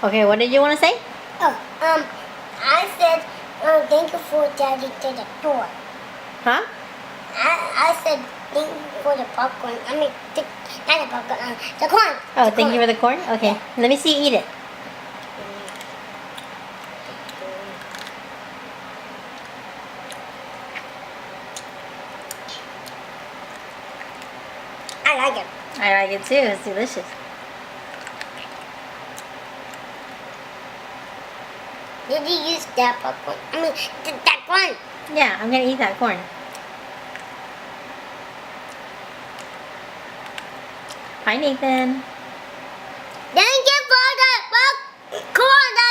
Okay, what did you want to say? Oh, I said, thank you for Daddy to the door. Huh? I said, thank you for the popcorn. I mean, not the popcorn, the corn. Oh, thank you for the corn? Okay. Yeah. Let me see you eat it. I like it. I like it too. It's delicious. Did you use that popcorn? I mean, that corn. Yeah, I'm going to eat that corn. Hi, Nathan. Thank you for the popcorn.